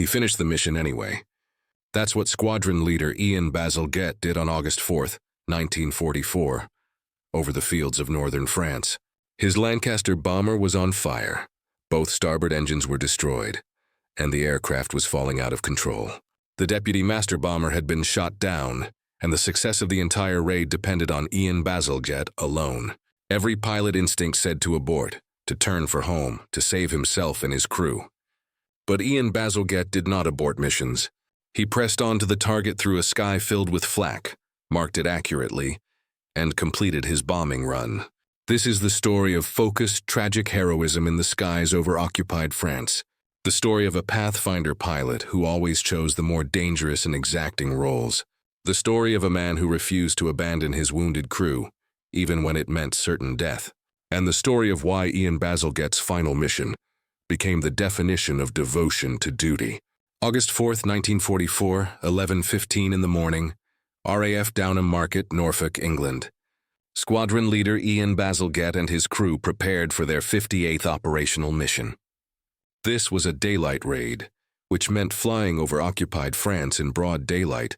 He finished the mission anyway. That's what squadron leader Ian Bazalgette did on August 4th, 1944, over the fields of northern France. His Lancaster bomber was on fire. Both starboard engines were destroyed, and the aircraft was falling out of control. The deputy master bomber had been shot down, and the success of the entire raid depended on Ian Bazalgette alone. Every pilot instinct said to abort, to turn for home, to save himself and his crew. But Ian Bazalgette did not abort missions. He pressed on to the target through a sky filled with flak, marked it accurately, and completed his bombing run. This is the story of focused, tragic heroism in the skies over occupied France. The story of a Pathfinder pilot who always chose the more dangerous and exacting roles. The story of a man who refused to abandon his wounded crew, even when it meant certain death. And the story of why Ian Bazalgette's final mission became the definition of devotion to duty. August 4th, 1944, 11:15 in the morning, RAF Downham Market, Norfolk, England. Squadron leader Ian Bazalgette and his crew prepared for their 58th operational mission. This was a daylight raid, which meant flying over occupied France in broad daylight,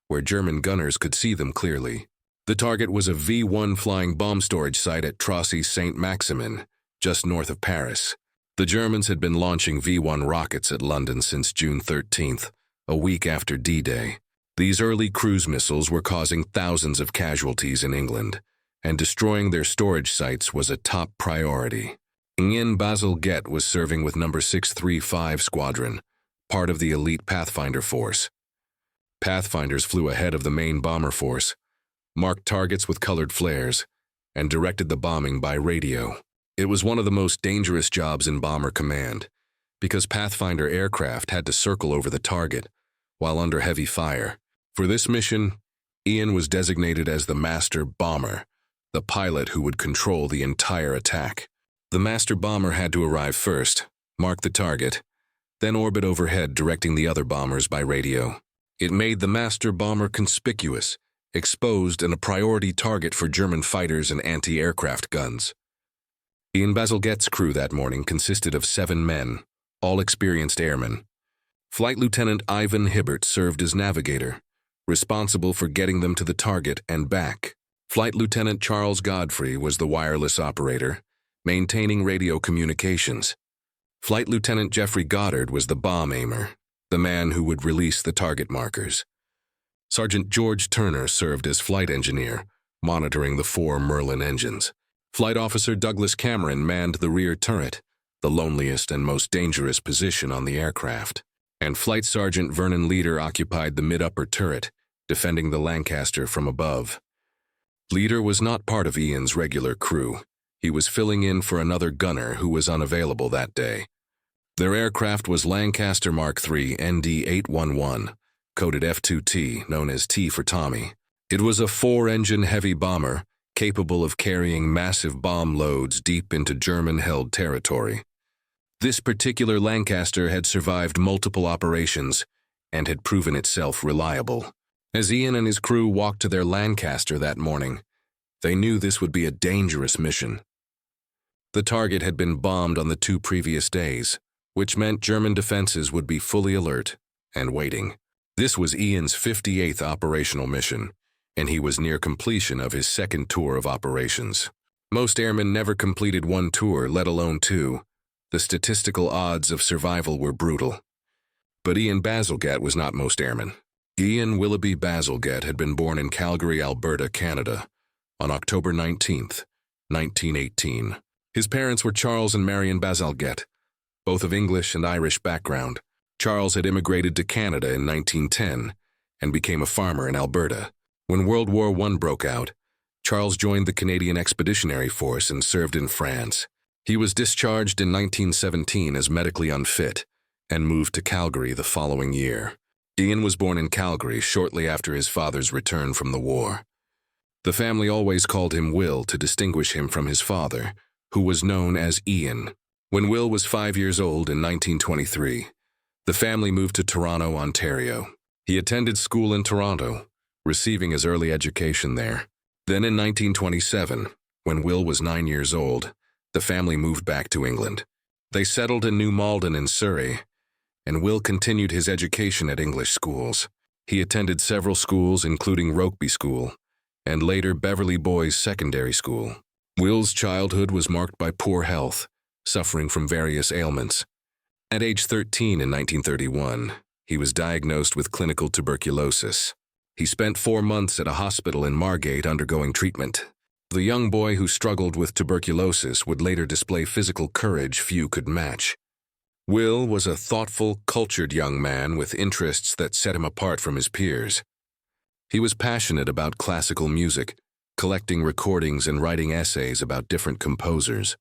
where German gunners could see them clearly. The target was a V-1 flying bomb storage site at Tracy-Saint-Maximin, just north of Paris. The Germans had been launching V-1 rockets at London since June 13th, a week after D-Day. These early cruise missiles were causing thousands of casualties in England, and destroying their storage sites was a top priority. Ian Bazalgette was serving with No. 635 Squadron, part of the elite Pathfinder force. Pathfinders flew ahead of the main bomber force, marked targets with colored flares, and directed the bombing by radio. It was one of the most dangerous jobs in bomber command, because Pathfinder aircraft had to circle over the target while under heavy fire. For this mission, Ian was designated as the master bomber, the pilot who would control the entire attack. The master bomber had to arrive first, mark the target, then orbit overhead directing the other bombers by radio. It made the master bomber conspicuous, exposed, and a priority target for German fighters and anti-aircraft guns. Ian Bazalgette's crew that morning consisted of 7 men, all experienced airmen. Flight Lieutenant Ivan Hibbert served as navigator, responsible for getting them to the target and back. Flight Lieutenant Charles Godfrey was the wireless operator, maintaining radio communications. Flight Lieutenant Jeffrey Goddard was the bomb aimer, the man who would release the target markers. Sergeant George Turner served as flight engineer, monitoring the 4 Merlin engines. Flight Officer Douglas Cameron manned the rear turret, the loneliest and most dangerous position on the aircraft. And Flight Sergeant Vernon Leader occupied the mid-upper turret, defending the Lancaster from above. Leader was not part of Ian's regular crew. He was filling in for another gunner who was unavailable that day. Their aircraft was Lancaster Mark III ND-811, coded F2T, known as T for Tommy. It was a 4-engine heavy bomber, capable of carrying massive bomb loads deep into German-held territory. This particular Lancaster had survived multiple operations and had proven itself reliable. As Ian and his crew walked to their Lancaster that morning, they knew this would be a dangerous mission. The target had been bombed on the 2 previous days, which meant German defenses would be fully alert and waiting. This was Ian's 58th operational mission, and he was near completion of his 2nd tour of operations. Most airmen never completed 1 tour, let alone 2. The statistical odds of survival were brutal. But Ian Bazalgette was not most airmen. Ian Willoughby Bazalgette had been born in Calgary, Alberta, Canada, on October 19th, 1918. His parents were Charles and Marion Bazalgette, both of English and Irish background. Charles had immigrated to Canada in 1910 and became a farmer in Alberta. When World War I broke out, Charles joined the Canadian Expeditionary Force and served in France. He was discharged in 1917 as medically unfit and moved to Calgary the following year. Ian was born in Calgary shortly after his father's return from the war. The family always called him Will to distinguish him from his father, who was known as Ian. When Will was 5 years old in 1923, the family moved to Toronto, Ontario. He attended school in Toronto, receiving his early education there. Then in 1927, when Will was 9 years old, the family moved back to England. They settled in New Malden in Surrey, and Will continued his education at English schools. He attended several schools, including Rokeby School, and later Beverly Boys Secondary School. Will's childhood was marked by poor health, suffering from various ailments. At age 13 in 1931, he was diagnosed with clinical tuberculosis. He spent 4 months at a hospital in Margate undergoing treatment. The young boy who struggled with tuberculosis would later display physical courage few could match. Will was a thoughtful, cultured young man with interests that set him apart from his peers. He was passionate about classical music, collecting recordings and writing essays about different composers.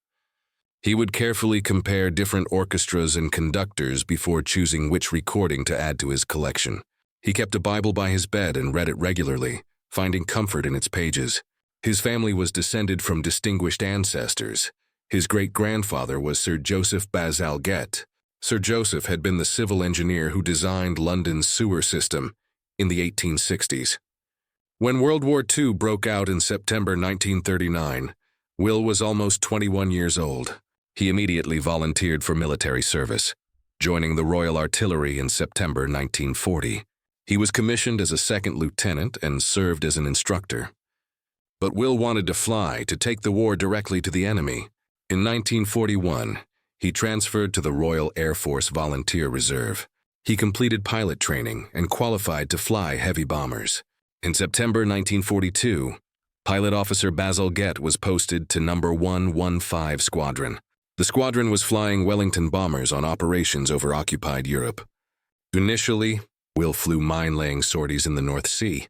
He would carefully compare different orchestras and conductors before choosing which recording to add to his collection. He kept a Bible by his bed and read it regularly, finding comfort in its pages. His family was descended from distinguished ancestors. His great-grandfather was Sir Joseph Bazalgette. Sir Joseph had been the civil engineer who designed London's sewer system in the 1860s. When World War II broke out in September 1939, Will was almost 21 years old. He immediately volunteered for military service, joining the Royal Artillery in September 1940. He was commissioned as a second lieutenant and served as an instructor. But Will wanted to fly to take the war directly to the enemy. In 1941, he transferred to the Royal Air Force Volunteer Reserve. He completed pilot training and qualified to fly heavy bombers. In September 1942, Pilot Officer Bazalgette was posted to No. 115 Squadron. The squadron was flying Wellington bombers on operations over occupied Europe. Initially, Will flew mine-laying sorties in the North Sea.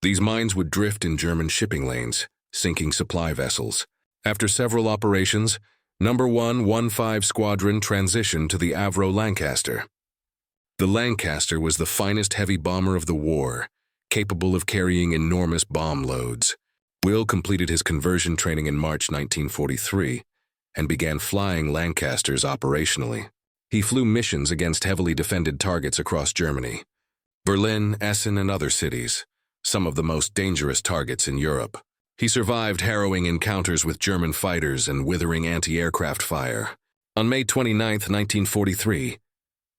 These mines would drift in German shipping lanes, sinking supply vessels. After several operations, No. 115 Squadron transitioned to the Avro Lancaster. The Lancaster was the finest heavy bomber of the war, capable of carrying enormous bomb loads. Will completed his conversion training in March 1943 and began flying Lancasters operationally. He flew missions against heavily defended targets across Germany, Berlin, Essen, and other cities, some of the most dangerous targets in Europe. He survived harrowing encounters with German fighters and withering anti-aircraft fire. On May 29, 1943,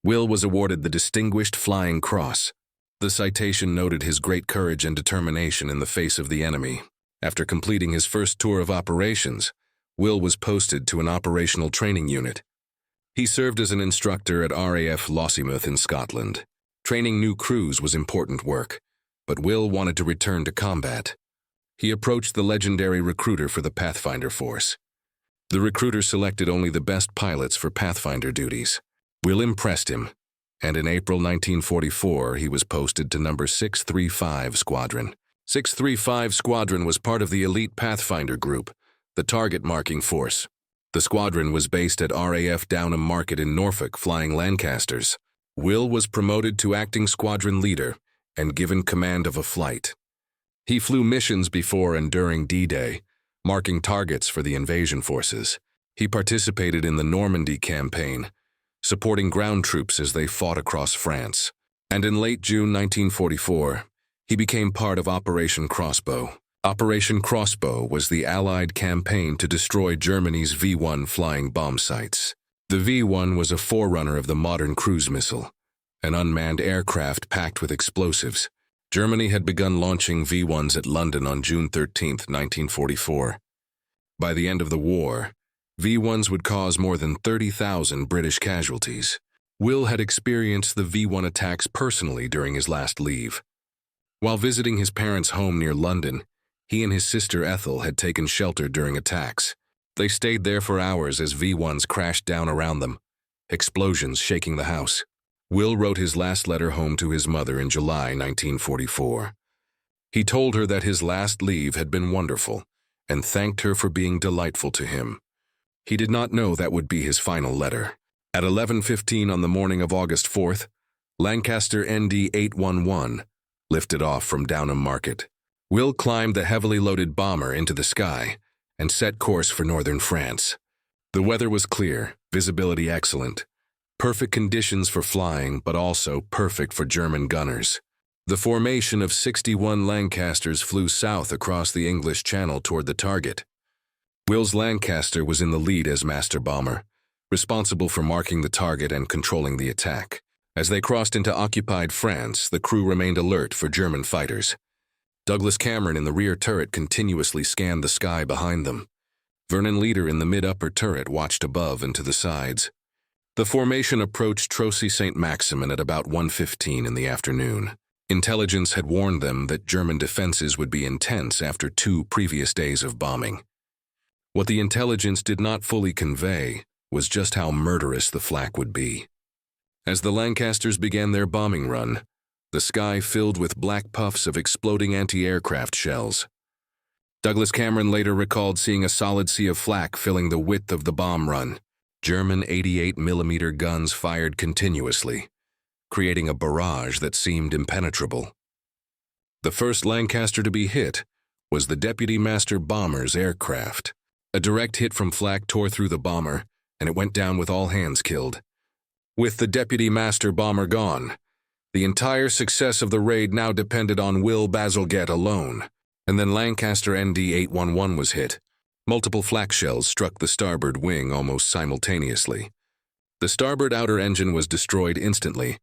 Will was awarded the Distinguished Flying Cross. The citation noted his great courage and determination in the face of the enemy. After completing his first tour of operations, Will was posted to an operational training unit. He served as an instructor at RAF Lossiemouth in Scotland. Training new crews was important work, but Will wanted to return to combat. He approached the legendary recruiter for the Pathfinder Force. The recruiter selected only the best pilots for Pathfinder duties. Will impressed him, and in April 1944 he was posted to No. 635 Squadron. 635 Squadron was part of the elite Pathfinder Group, the target marking force. The squadron was based at RAF Downham Market in Norfolk, flying Lancasters. Will was promoted to acting squadron leader and given command of a flight. He flew missions before and during D-Day, marking targets for the invasion forces. He participated in the Normandy campaign, supporting ground troops as they fought across France. And in late June 1944, he became part of Operation Crossbow. Operation Crossbow was the Allied campaign to destroy Germany's V-1 flying bomb sites. The V-1 was a forerunner of the modern cruise missile, an unmanned aircraft packed with explosives. Germany had begun launching V-1s at London on June 13, 1944. By the end of the war, V-1s would cause more than 30,000 British casualties. Will had experienced the V-1 attacks personally during his last leave. While visiting his parents' home near London, he and his sister Ethel had taken shelter during attacks. They stayed there for hours as V-1s crashed down around them, explosions shaking the house. Will wrote his last letter home to his mother in July 1944. He told her that his last leave had been wonderful and thanked her for being delightful to him. He did not know that would be his final letter. At 11:15 on the morning of August 4th, Lancaster ND 811 lifted off from Downham Market. Will climbed the heavily loaded bomber into the sky and set course for northern France. The weather was clear, visibility excellent, perfect conditions for flying, but also perfect for German gunners. The formation of 61 Lancasters flew south across the English Channel toward the target. Will's Lancaster was in the lead as master bomber, responsible for marking the target and controlling the attack. As they crossed into occupied France, the crew remained alert for German fighters. Douglas Cameron in the rear turret continuously scanned the sky behind them. Vernon Leader in the mid-upper turret watched above and to the sides. The formation approached Trossy St. Maximin at about 1:15 in the afternoon. Intelligence had warned them that German defenses would be intense after 2 previous days of bombing. What the intelligence did not fully convey was just how murderous the flak would be. As the Lancasters began their bombing run, the sky filled with black puffs of exploding anti-aircraft shells. Douglas Cameron later recalled seeing a solid sea of flak filling the width of the bomb run. German 88mm guns fired continuously, creating a barrage that seemed impenetrable. The first Lancaster to be hit was the Deputy Master Bomber's aircraft. A direct hit from flak tore through the bomber, and it went down with all hands killed. With the Deputy Master Bomber gone, the entire success of the raid now depended on Will Bazalgette alone. And then Lancaster ND-811 was hit. Multiple flak shells struck the starboard wing almost simultaneously. The starboard outer engine was destroyed instantly,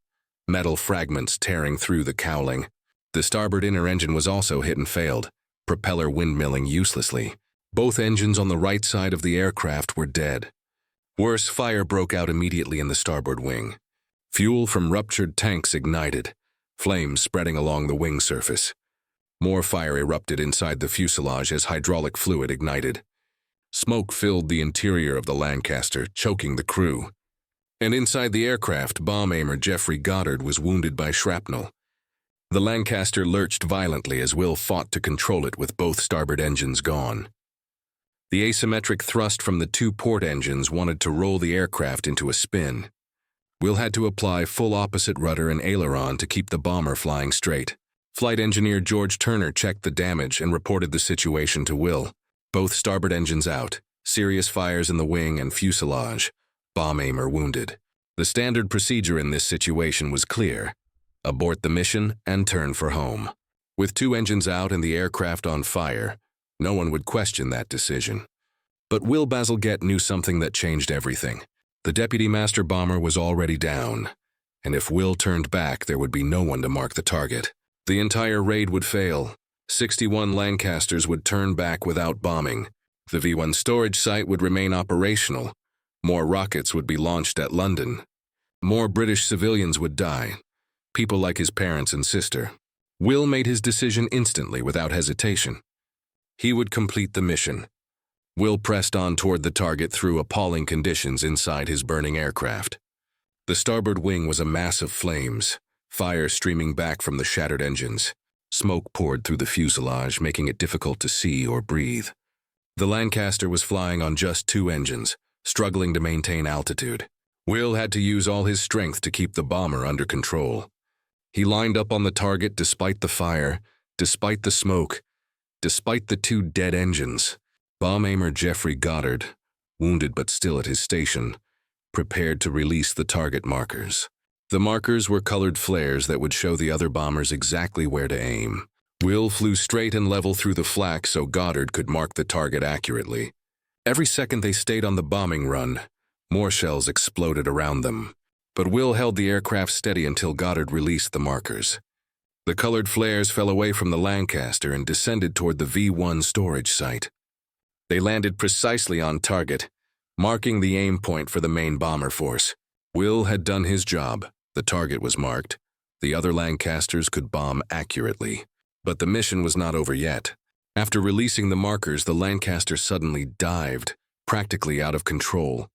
metal fragments tearing through the cowling. The starboard inner engine was also hit and failed, propeller windmilling uselessly. Both engines on the right side of the aircraft were dead. Worse, fire broke out immediately in the starboard wing. Fuel from ruptured tanks ignited, flames spreading along the wing surface. More fire erupted inside the fuselage as hydraulic fluid ignited. Smoke filled the interior of the Lancaster, choking the crew. And inside the aircraft, bomb aimer Jeffrey Goddard was wounded by shrapnel. The Lancaster lurched violently as Will fought to control it with both starboard engines gone. The asymmetric thrust from the 2 port engines wanted to roll the aircraft into a spin. Will had to apply full opposite rudder and aileron to keep the bomber flying straight. Flight engineer George Turner checked the damage and reported the situation to Will. Both starboard engines out, serious fires in the wing and fuselage, bomb aimer wounded. The standard procedure in this situation was clear: abort the mission and turn for home. With 2 engines out and the aircraft on fire, no one would question that decision. But Will Bazalgette knew something that changed everything. The Deputy Master Bomber was already down, and if Will turned back, there would be no one to mark the target. The entire raid would fail. 61 Lancasters would turn back without bombing. The V1 storage site would remain operational. More rockets would be launched at London. More British civilians would die. People like his parents and sister. Will made his decision instantly without hesitation. He would complete the mission. Will pressed on toward the target through appalling conditions inside his burning aircraft. The starboard wing was a mass of flames, fire streaming back from the shattered engines. Smoke poured through the fuselage, making it difficult to see or breathe. The Lancaster was flying on just 2 engines, struggling to maintain altitude. Will had to use all his strength to keep the bomber under control. He lined up on the target despite the fire, despite the smoke, despite the 2 dead engines. Bomb aimer Jeffrey Goddard, wounded but still at his station, prepared to release the target markers. The markers were colored flares that would show the other bombers exactly where to aim. Will flew straight and level through the flak so Goddard could mark the target accurately. Every second they stayed on the bombing run, more shells exploded around them. But Will held the aircraft steady until Goddard released the markers. The colored flares fell away from the Lancaster and descended toward the V1 storage site. They landed precisely on target, marking the aim point for the main bomber force. Will had done his job. The target was marked. The other Lancasters could bomb accurately. But the mission was not over yet. After releasing the markers, the Lancaster suddenly dived, practically out of control.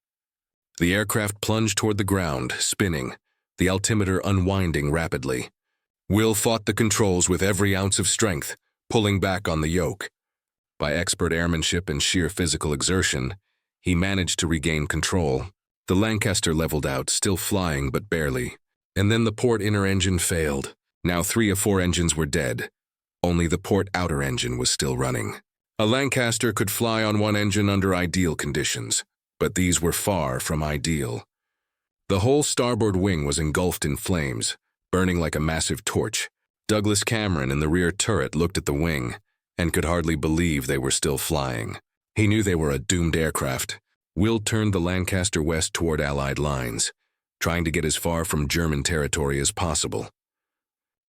The aircraft plunged toward the ground, spinning, the altimeter unwinding rapidly. Will fought the controls with every ounce of strength, pulling back on the yoke. By expert airmanship and sheer physical exertion, he managed to regain control. The Lancaster leveled out, still flying but barely. And then the port inner engine failed. Now 3 of 4 engines were dead. Only the port outer engine was still running. A Lancaster could fly on 1 engine under ideal conditions, but these were far from ideal. The whole starboard wing was engulfed in flames, burning like a massive torch. Douglas Cameron in the rear turret looked at the wing and could hardly believe they were still flying. He knew they were a doomed aircraft. Will turned the Lancaster west toward Allied lines. trying to get as far from German territory as possible.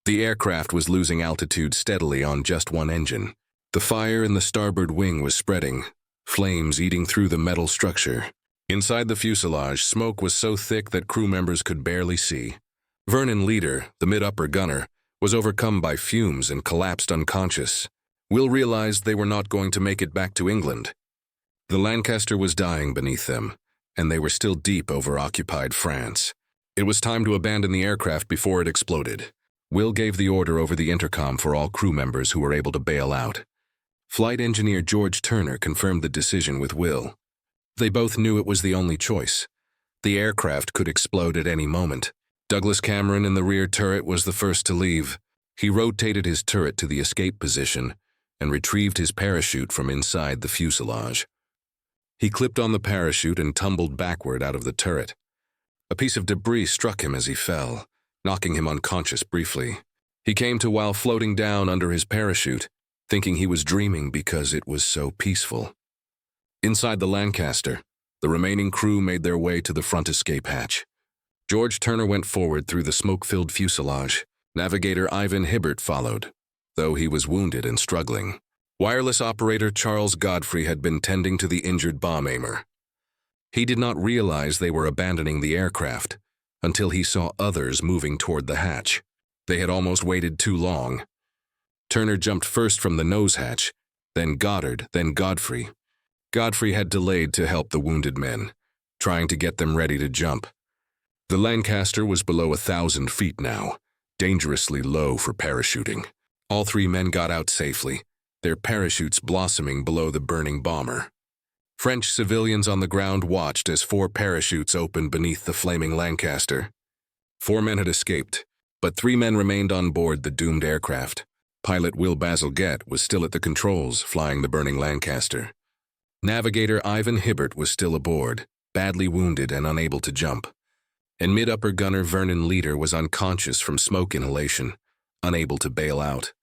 The aircraft was losing altitude steadily on just one engine. The fire in the starboard wing was spreading, flames eating through the metal structure. Inside the fuselage, smoke was so thick that crew members could barely see. Vernon Leader, the mid-upper gunner, was overcome by fumes and collapsed unconscious. Will realized they were not going to make it back to England. The Lancaster was dying beneath them, and they were still deep over occupied France. It was time to abandon the aircraft before it exploded. Will gave the order over the intercom for all crew members who were able to bail out. Flight engineer George Turner confirmed the decision with Will. They both knew it was the only choice. The aircraft could explode at any moment. Douglas Cameron in the rear turret was the first to leave. He rotated his turret to the escape position and retrieved his parachute from inside the fuselage. He clipped on the parachute and tumbled backward out of the turret. A piece of debris struck him as he fell, knocking him unconscious briefly. He came to while floating down under his parachute, thinking he was dreaming because it was so peaceful. Inside the Lancaster, the remaining crew made their way to the front escape hatch. George Turner went forward through the smoke-filled fuselage. Navigator Ivan Hibbert followed, though he was wounded and struggling. Wireless operator Charles Godfrey had been tending to the injured bomb aimer. He did not realize they were abandoning the aircraft until he saw others moving toward the hatch. They had almost waited too long. Turner jumped first from the nose hatch, then Goddard, then Godfrey. Godfrey had delayed to help the wounded men, trying to get them ready to jump. The Lancaster was below 1,000 feet now, dangerously low for parachuting. All three men got out safely, their parachutes blossoming below the burning bomber. French civilians on the ground watched as 4 parachutes opened beneath the flaming Lancaster. 4 men had escaped, but 3 men remained on board the doomed aircraft. Pilot Will Bazalgette was still at the controls, flying the burning Lancaster. Navigator Ivan Hibbert was still aboard, badly wounded and unable to jump. And mid-upper gunner Vernon Leader was unconscious from smoke inhalation, unable to bail out.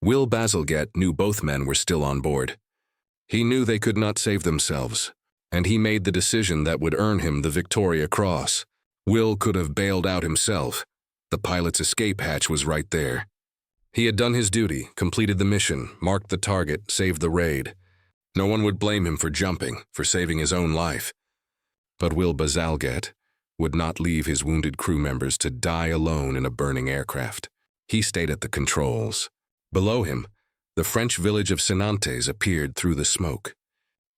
Will Bazalgette knew both men were still on board. He knew they could not save themselves, and he made the decision that would earn him the Victoria Cross. Will could have bailed out himself. The pilot's escape hatch was right there. He had done his duty, completed the mission, marked the target, saved the raid. No one would blame him for jumping, for saving his own life. But Will Bazalgette would not leave his wounded crew members to die alone in a burning aircraft. He stayed at the controls. Below him, the French village of Senantes appeared through the smoke.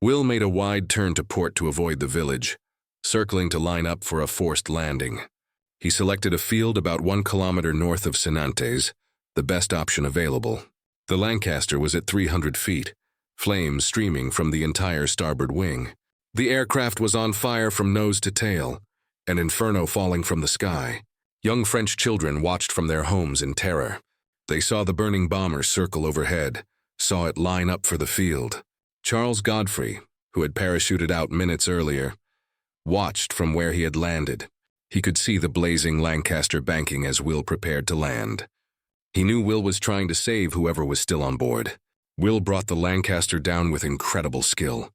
Will made a wide turn to port to avoid the village, circling to line up for a forced landing. He selected a field about 1 kilometer north of Senantes, the best option available. The Lancaster was at 300 feet, flames streaming from the entire starboard wing. The aircraft was on fire from nose to tail, an inferno falling from the sky. Young French children watched from their homes in terror. They saw the burning bomber circle overhead, saw it line up for the field. Charles Godfrey, who had parachuted out minutes earlier, watched from where he had landed. He could see the blazing Lancaster banking as Will prepared to land. He knew Will was trying to save whoever was still on board. Will brought the Lancaster down with incredible skill.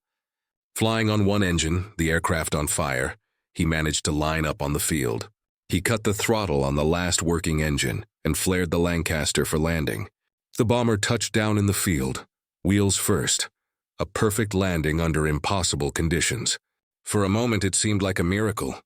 Flying on one engine, the aircraft on fire, he managed to line up on the field. He cut the throttle on the last working engine and flared the Lancaster for landing. The bomber touched down in the field, wheels first, a perfect landing under impossible conditions. For a moment it seemed like a miracle.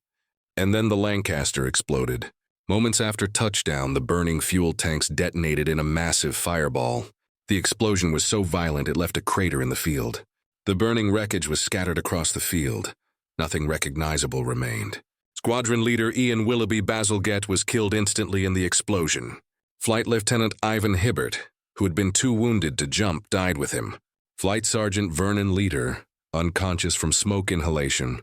And then the Lancaster exploded. Moments after touchdown, the burning fuel tanks detonated in a massive fireball. The explosion was so violent it left a crater in the field. The burning wreckage was scattered across the field. Nothing recognizable remained. Squadron leader Ian Willoughby Bazalgette was killed instantly in the explosion. Flight Lieutenant Ivan Hibbert, who had been too wounded to jump, died with him. Flight Sergeant Vernon Leader, unconscious from smoke inhalation,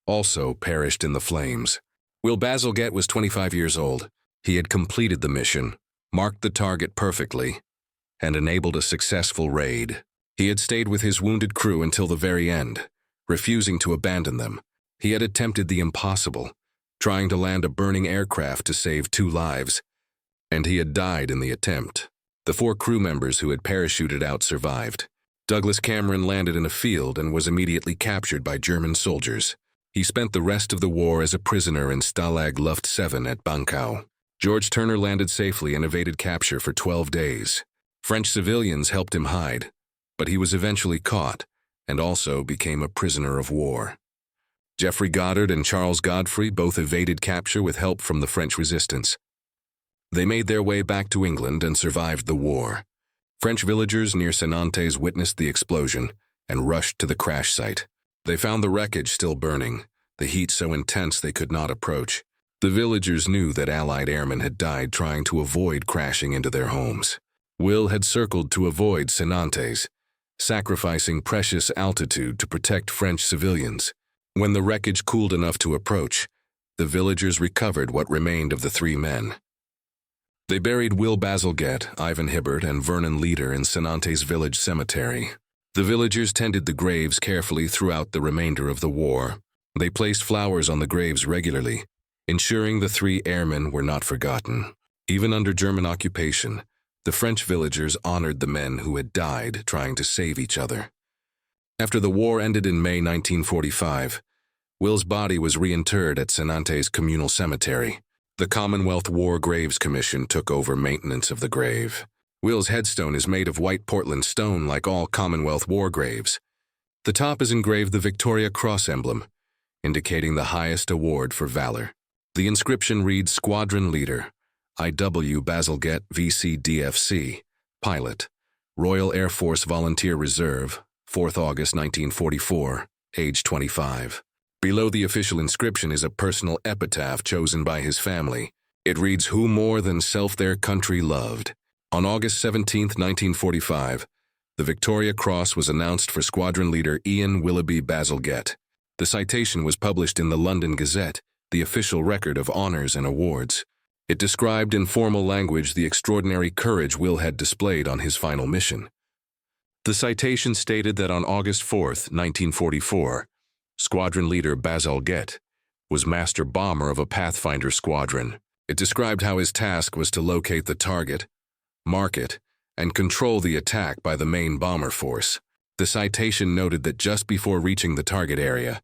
also perished in the flames. Will Bazalgette was 25 years old. He had completed the mission, marked the target perfectly, and enabled a successful raid. He had stayed with his wounded crew until the very end, refusing to abandon them. He had attempted the impossible, trying to land a burning aircraft to save 2 lives, and he had died in the attempt. The 4 crew members who had parachuted out survived. Douglas Cameron landed in a field and was immediately captured by German soldiers. He spent the rest of the war as a prisoner in Stalag Luft 7 at Bankau. George Turner landed safely and evaded capture for 12 days. French civilians helped him hide, but he was eventually caught and also became a prisoner of war. Geoffrey Goddard and Charles Godfrey both evaded capture with help from the French resistance. They made their way back to England and survived the war. French villagers near Senantes witnessed the explosion and rushed to the crash site. They found the wreckage still burning, the heat so intense they could not approach. The villagers knew that Allied airmen had died trying to avoid crashing into their homes. Will had circled to avoid Senantes, sacrificing precious altitude to protect French civilians. When the wreckage cooled enough to approach, the villagers recovered what remained of the three men. They buried Will Bazalgette, Ivan Hibbert, and Vernon Leader in Senantes village cemetery. The villagers tended the graves carefully throughout the remainder of the war. They placed flowers on the graves regularly, ensuring the three airmen were not forgotten. Even under German occupation, the French villagers honored the men who had died trying to save each other. After the war ended in May 1945, Will's body was reinterred at Senantes Communal Cemetery. The Commonwealth War Graves Commission took over maintenance of the grave. Will's headstone is made of white Portland stone like all Commonwealth war graves. The top is engraved the Victoria Cross emblem, indicating the highest award for valor. The inscription reads Squadron Leader, I.W. Bazalgette VCDFC, Pilot, Royal Air Force Volunteer Reserve, 4th August 1944, age 25. Below the official inscription is a personal epitaph chosen by his family. It reads, Who more than self their country loved. On August 17, 1945, the Victoria Cross was announced for Squadron Leader Ian Willoughby Bazalgette. The citation was published in the London Gazette, the official record of honors and awards. It described in formal language the extraordinary courage Will had displayed on his final mission. The citation stated that on August 4, 1944, Squadron Leader Bazalgette was master bomber of a Pathfinder squadron. It described how his task was to locate the target, mark it, and control the attack by the main bomber force. The citation noted that just before reaching the target area,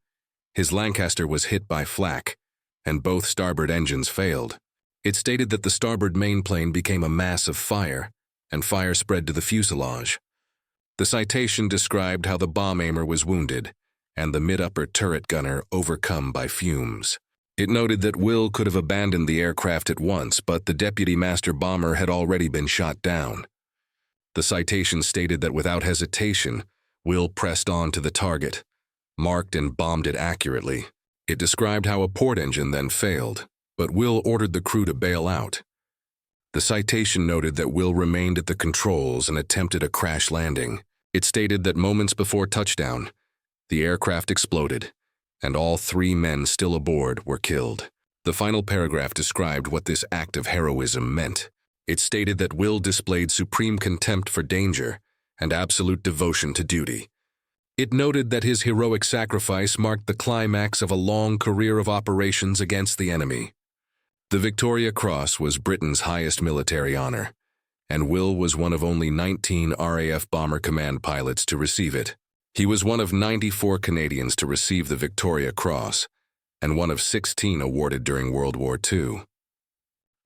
his Lancaster was hit by flak, and both starboard engines failed. It stated that the starboard mainplane became a mass of fire, and fire spread to the fuselage. The citation described how the bomb aimer was wounded, and the mid-upper turret gunner overcome by fumes. It noted that Will could have abandoned the aircraft at once, but the deputy master bomber had already been shot down. The citation stated that without hesitation, Will pressed on to the target, marked and bombed it accurately. It described how a port engine then failed, but Will ordered the crew to bail out. The citation noted that Will remained at the controls and attempted a crash landing. It stated that moments before touchdown, the aircraft exploded, and all three men still aboard were killed. The final paragraph described what this act of heroism meant. It stated that Will displayed supreme contempt for danger and absolute devotion to duty. It noted that his heroic sacrifice marked the climax of a long career of operations against the enemy. The Victoria Cross was Britain's highest military honor, and Will was one of only 19 RAF Bomber Command pilots to receive it. He was one of 94 Canadians to receive the Victoria Cross, and one of 16 awarded during World War II.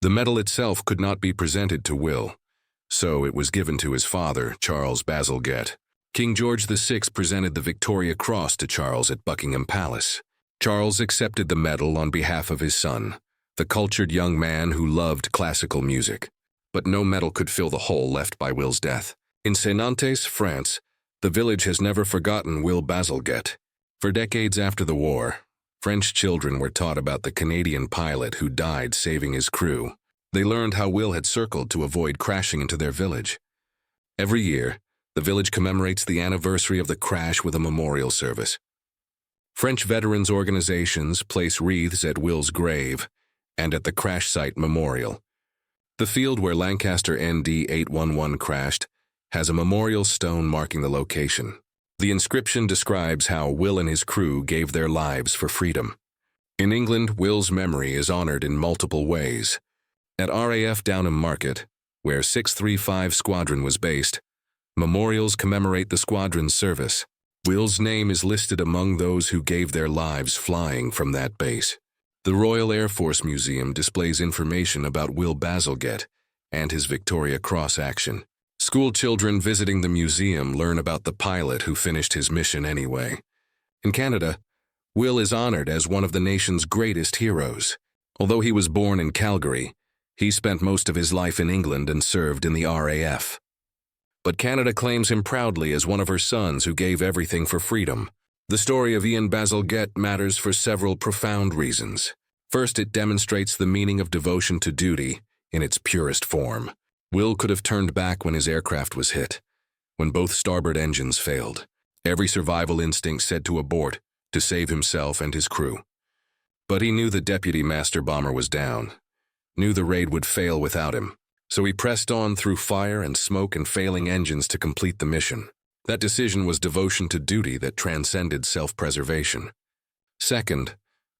The medal itself could not be presented to Will, so it was given to his father, Charles Bazalgette. King George VI presented the Victoria Cross to Charles at Buckingham Palace. Charles accepted the medal on behalf of his son, the cultured young man who loved classical music. But no medal could fill the hole left by Will's death. In Senantes, France, the village has never forgotten Will Bazalgette. For decades after the war, French children were taught about the Canadian pilot who died saving his crew. They learned how Will had circled to avoid crashing into their village. Every year, the village commemorates the anniversary of the crash with a memorial service. French veterans organizations place wreaths at Will's grave and at the crash site memorial. The field where Lancaster ND 811 crashed has a memorial stone marking the location. The inscription describes how Will and his crew gave their lives for freedom. In England, Will's memory is honored in multiple ways. At RAF Downham Market, where 635 Squadron was based, memorials commemorate the squadron's service. Will's name is listed among those who gave their lives flying from that base. The Royal Air Force Museum displays information about Will Bazalgette and his Victoria Cross action. School children visiting the museum learn about the pilot who finished his mission anyway. In Canada, Will is honored as one of the nation's greatest heroes. Although he was born in Calgary, he spent most of his life in England and served in the RAF. But Canada claims him proudly as one of her sons who gave everything for freedom. The story of Ian Bazalgette matters for several profound reasons. First, it demonstrates the meaning of devotion to duty in its purest form. Will could have turned back when his aircraft was hit, when both starboard engines failed. Every survival instinct said to abort, to save himself and his crew. But he knew the deputy master bomber was down, knew the raid would fail without him. So he pressed on through fire and smoke and failing engines to complete the mission. That decision was devotion to duty that transcended self-preservation. Second,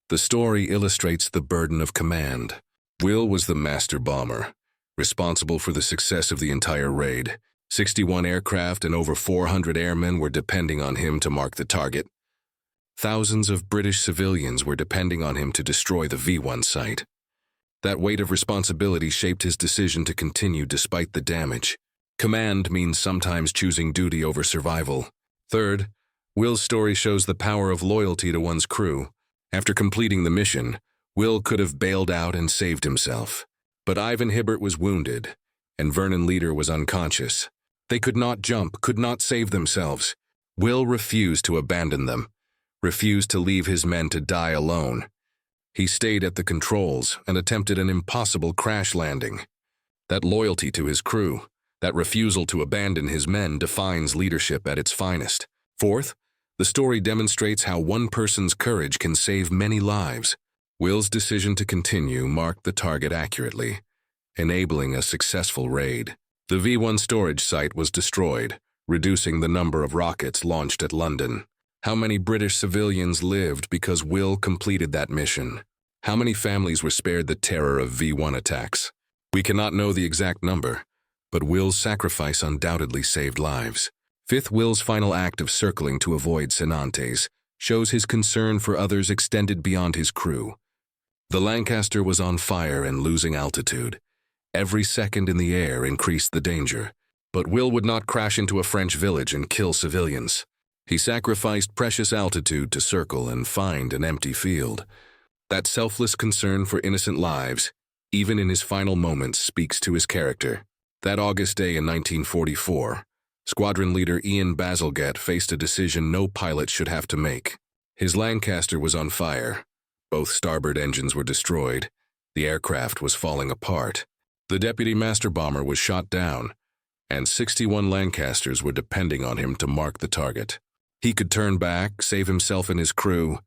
the story illustrates the burden of command. Will was the master bomber, responsible for the success of the entire raid. 61 aircraft and over 400 airmen were depending on him to mark the target. Thousands of British civilians were depending on him to destroy the V1 site. That weight of responsibility shaped his decision to continue despite the damage. Command means sometimes choosing duty over survival. Third, Will's story shows the power of loyalty to one's crew. After completing the mission, Will could have bailed out and saved himself. But Ivan Hibbert was wounded, and Vernon Leader was unconscious. They could not jump, could not save themselves. Will refused to abandon them, refused to leave his men to die alone. He stayed at the controls and attempted an impossible crash landing. That loyalty to his crew, that refusal to abandon his men defines leadership at its finest. Fourth, the story demonstrates how one person's courage can save many lives. Will's decision to continue marked the target accurately, enabling a successful raid. The V1 storage site was destroyed, reducing the number of rockets launched at London. How many British civilians lived because Will completed that mission? How many families were spared the terror of V1 attacks? We cannot know the exact number, but Will's sacrifice undoubtedly saved lives. Fifth, Will's final act of circling to avoid Senantes shows his concern for others extended beyond his crew. The Lancaster was on fire and losing altitude. Every second in the air increased the danger, but Will would not crash into a French village and kill civilians. He sacrificed precious altitude to circle and find an empty field. That selfless concern for innocent lives, even in his final moments, speaks to his character. That August day in 1944, Squadron Leader Ian Bazalgette faced a decision no pilot should have to make. His Lancaster was on fire. Both starboard engines were destroyed. The aircraft was falling apart. The deputy master bomber was shot down, and 61 Lancasters were depending on him to mark the target. He could turn back, save himself and his crew,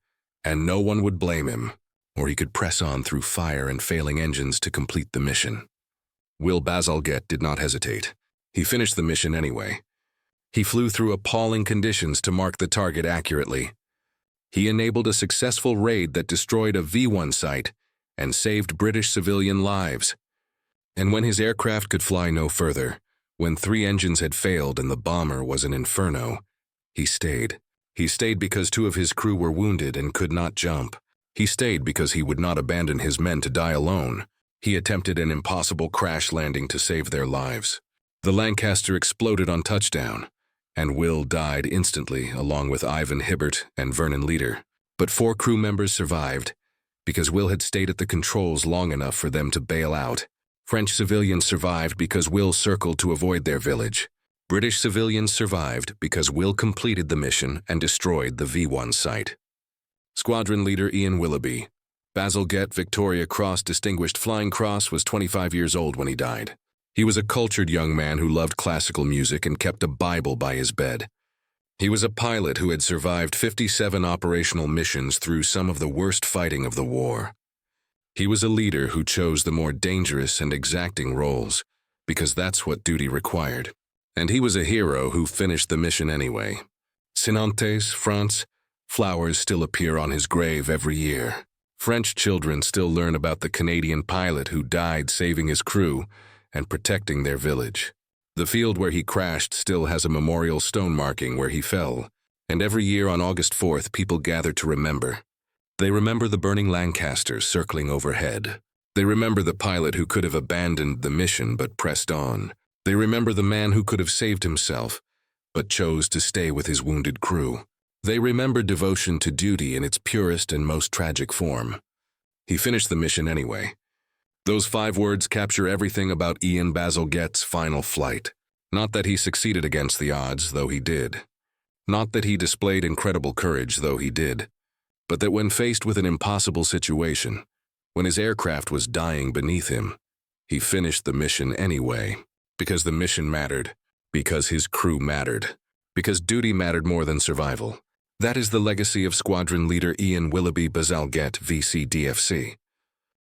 and no one would blame him, or he could press on through fire and failing engines to complete the mission. Will Bazalgette did not hesitate. He finished the mission anyway. He flew through appalling conditions to mark the target accurately. He enabled a successful raid that destroyed a V1 site and saved British civilian lives. And when his aircraft could fly no further, when 3 engines had failed and the bomber was an inferno, he stayed. He stayed because 2 of his crew were wounded and could not jump. He stayed because he would not abandon his men to die alone. He attempted an impossible crash landing to save their lives. The Lancaster exploded on touchdown, and Will died instantly along with Ivan Hibbert and Vernon Leader. But 4 crew members survived because Will had stayed at the controls long enough for them to bail out. French civilians survived because Will circled to avoid their village. British civilians survived because Will completed the mission and destroyed the V1 site. Squadron Leader Ian Willoughby, Bazalgette Victoria Cross Distinguished Flying Cross, was 25 years old when he died. He was a cultured young man who loved classical music and kept a Bible by his bed. He was a pilot who had survived 57 operational missions through some of the worst fighting of the war. He was a leader who chose the more dangerous and exacting roles, because that's what duty required. And he was a hero who finished the mission anyway. Senantes, France, flowers still appear on his grave every year. French children still learn about the Canadian pilot who died saving his crew and protecting their village. The field where he crashed still has a memorial stone marking where he fell, And every year on August 4th, people gather to remember. They remember the burning Lancaster circling overhead. They remember the pilot who could have abandoned the mission but pressed on. They remember the man who could have saved himself but chose to stay with his wounded crew. They remember devotion to duty in its purest and most tragic form. He finished the mission anyway. Those 5 words capture everything about Ian Bazalgette's final flight. Not that he succeeded against the odds, though he did. Not that he displayed incredible courage, though he did. But that when faced with an impossible situation, when his aircraft was dying beneath him, he finished the mission anyway. Because the mission mattered. Because his crew mattered. Because duty mattered more than survival. That is the legacy of Squadron Leader Ian Willoughby Bazalgette, VCDFC.